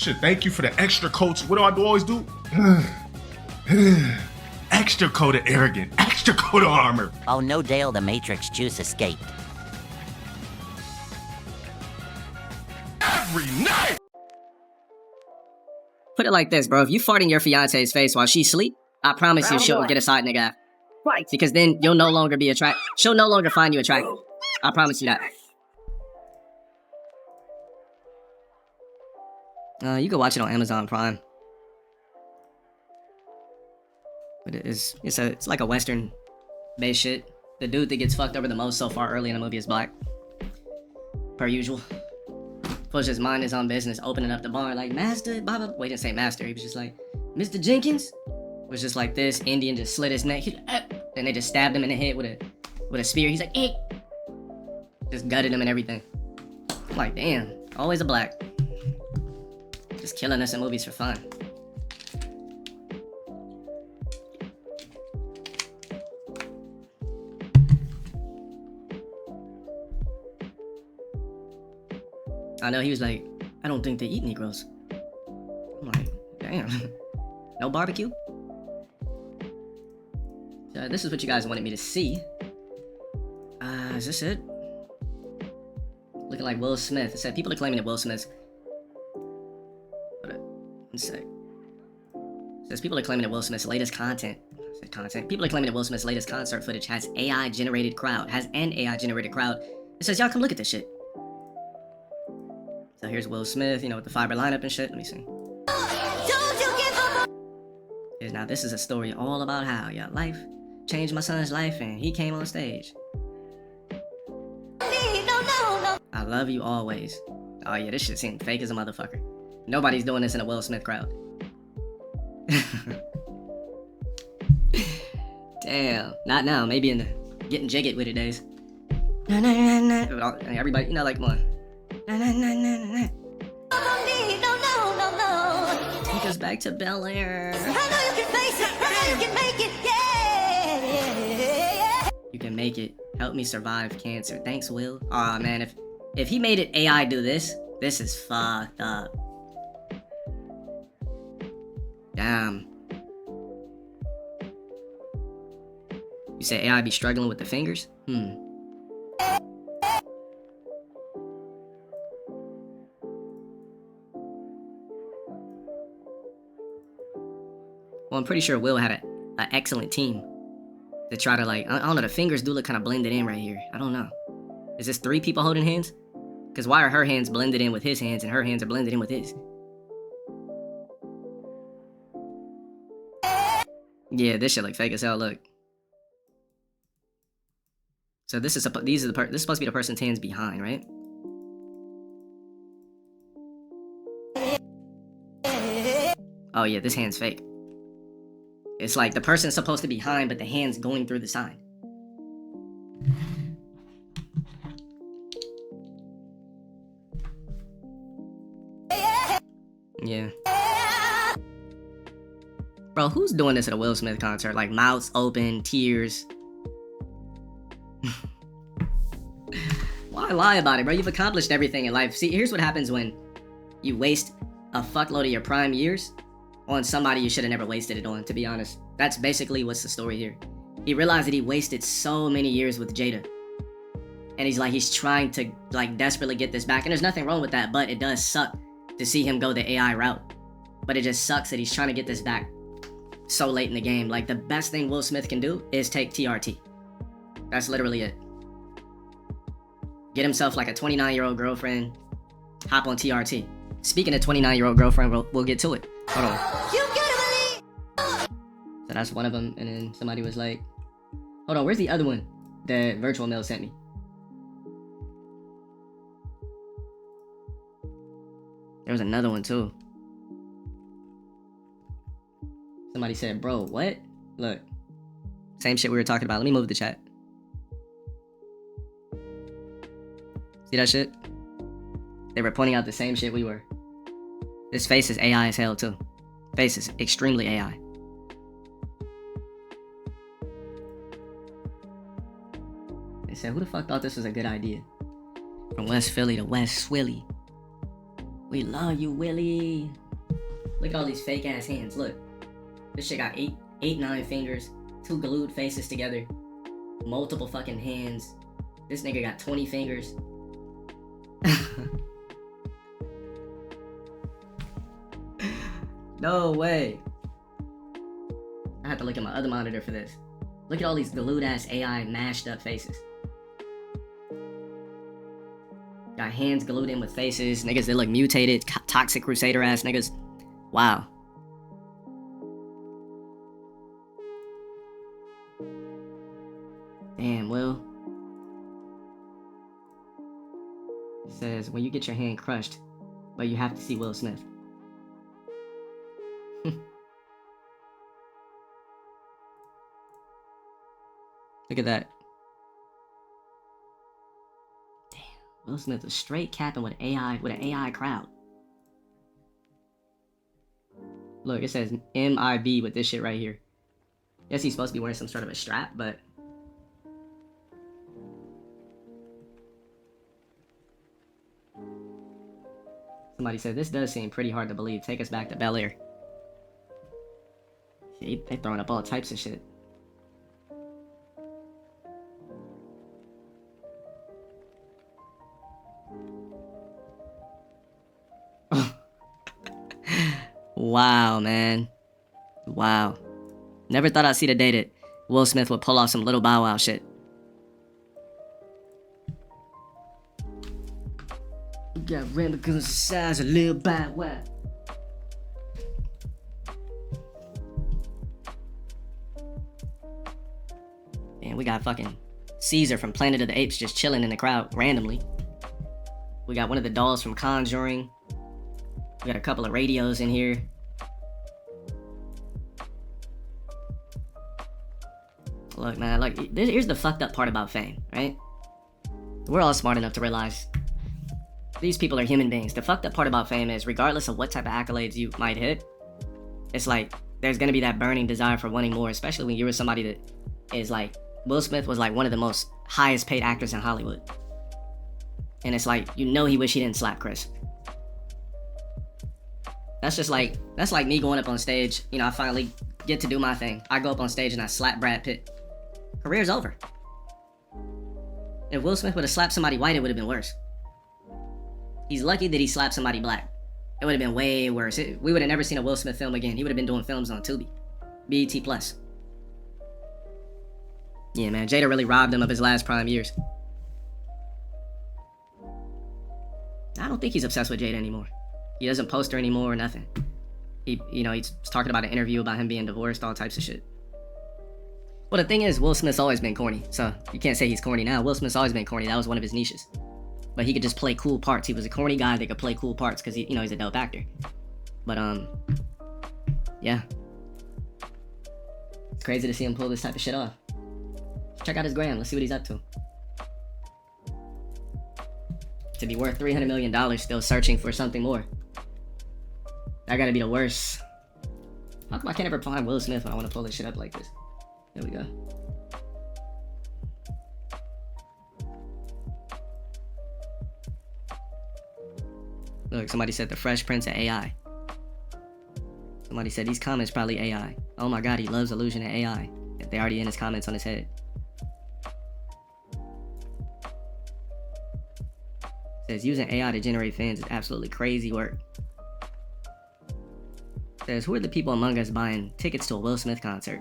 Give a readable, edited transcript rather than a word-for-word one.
Shit, thank you for the extra coats. What do I always do? Extra coat of arrogant, extra coat of armor. Oh, no Dale, the Matrix juice escaped. Every night! Put it like this, bro. If you fart in your fiance's face while she sleep, I promise you she'll get a side nigga. Right. Because then you'll no longer be attracted. She'll no longer find you attractive. I promise you that. You can watch it on Amazon Prime. But it's like a Western based shit. The dude that gets fucked over the most so far early in the movie is black. Per usual. Push his mind his own business, opening up the bar like, Master, blah, blah. Well, he didn't say master, he was just like, Mr. Jenkins? Was just like this. Indian just slit his neck. Then they just stabbed him in the head with a spear. He's like, eh. Just gutted him and everything. I'm like, damn, always a black. Just killing us in movies for fun. I know he was like, I don't think they eat Negroes. I'm like, damn. No barbecue? So this is what you guys wanted me to see. Is this it? Looking like Will Smith. It said people are claiming that Will Smith's... One sec. It says people are claiming that Will Smith's latest content. People are claiming that Will Smith's latest concert footage has an AI generated crowd. It says, y'all come look at this shit. So here's Will Smith, you know, with the fiber lineup and shit. Let me see. Now this is a story all about how your life changed my son's life and he came on stage. I love you always. Oh yeah, this shit seemed fake as a motherfucker. Nobody's doing this in a Will Smith crowd. Damn, not now. Maybe in the getting jiggy with it days. Everybody, you know, like one. Take us back to Bel Air. I know you can face it. I know you can make it. Yeah. You can make it. Help me survive cancer. Thanks, Will. Aw, man, if he made it AI do this, this is fucked up. Damn. You say AI be struggling with the fingers? Well, I'm pretty sure Will had an excellent team to try to, like, I don't know, the fingers do look kind of blended in right here. I don't know. Is this 3 people holding hands? Because why are her hands blended in with his hands and her hands are blended in with his? Yeah, this shit look fake as hell, look. So this is this is supposed to be the person's hands behind, right? Oh yeah, this hand's fake. It's like the person's supposed to be behind, but the hand's going through the side. Yeah. Bro, who's doing this at a Will Smith concert? Like, mouths open, tears. Why lie about it, bro? You've accomplished everything in life. See, here's what happens when you waste a fuckload of your prime years on somebody you should have never wasted it on, to be honest. That's basically what's the story here. He realized that he wasted so many years with Jada. And he's trying to, like, desperately get this back. And there's nothing wrong with that, but it does suck to see him go the AI route. But it just sucks that he's trying to get this back so late in the game. Like, the best thing Will Smith can do is take TRT. That's literally it. Get himself, like, a 29-year-old girlfriend. Hop on TRT. Speaking of 29-year-old girlfriend, we'll get to it. Hold on. You gotta believe. So that's one of them, and then somebody was like, hold on, where's the other one that Virtual Mail sent me? There was another one too. Somebody said, bro, what? Look. Same shit we were talking about. Let me move the chat. See that shit? They were pointing out the same shit we were. This face is AI as hell too. Face is extremely AI. They said, who the fuck thought this was a good idea? From West Philly to West Swilly. We love you, Willie. Look at all these fake ass hands. Look. This shit got 9 fingers, 2 glued faces together, multiple fucking hands. This nigga got 20 fingers. No way. I have to look at my other monitor for this. Look at all these glued ass AI mashed up faces. Got hands glued in with faces. Niggas that look mutated, toxic crusader ass niggas. Wow. Damn, Will. It says, when you get your hand crushed, but you have to see Will Smith. Look at that. Damn, Will Smith was straight capping with an AI crowd. Look, it says MIB with this shit right here. Guess he's supposed to be wearing some sort of a strap, but somebody said, this does seem pretty hard to believe. Take us back to Bel Air. See, they throwing up all types of shit. Wow, man. Wow. Never thought I'd see the day that Will Smith would pull off some Little Bow Wow shit. We got rambunctious the size of Lil Bow Wow. And we got fucking Caesar from Planet of the Apes just chilling in the crowd randomly. We got one of the dolls from Conjuring. We got a couple of radios in here. Look, man, like, here's the fucked up part about fame, right? We're all smart enough to realize these people are human beings. The fucked up part about fame is, regardless of what type of accolades you might hit, it's like, there's gonna be that burning desire for wanting more, especially when you were somebody that is like, Will Smith was like one of the most highest paid actors in Hollywood. And it's like, you know he wish he didn't slap Chris. That's like me going up on stage, you know, I finally get to do my thing. I go up on stage and I slap Brad Pitt. Career's over. If Will Smith would have slapped somebody white, it would have been worse. He's lucky that he slapped somebody black. It would have been way worse. We would have never seen a Will Smith film again. He would have been doing films on Tubi. BET Plus. Yeah, man, Jada really robbed him of his last prime years. I don't think he's obsessed with Jada anymore. He doesn't post her anymore or nothing. He's talking about an interview about him being divorced, all types of shit. Well, the thing is, Will Smith's always been corny, so you can't say he's corny now. Will Smith's always been corny. That was one of his niches. But he could just play cool parts. He was a corny guy that could play cool parts because he's a dope actor. But yeah. It's crazy to see him pull this type of shit off. Check out his gram. Let's see what he's up to. To be worth $300 million, still searching for something more. That gotta be the worst. How come I can't ever find Will Smith when I want to pull this shit up like this? There we go. Look, somebody said the Fresh Prince of AI. Somebody said these comments probably AI. Oh my god, he loves illusion and AI. If they already in his comments on his head. Says using AI to generate fans is absolutely crazy work. Says, who are the people among us buying tickets to a Will Smith concert?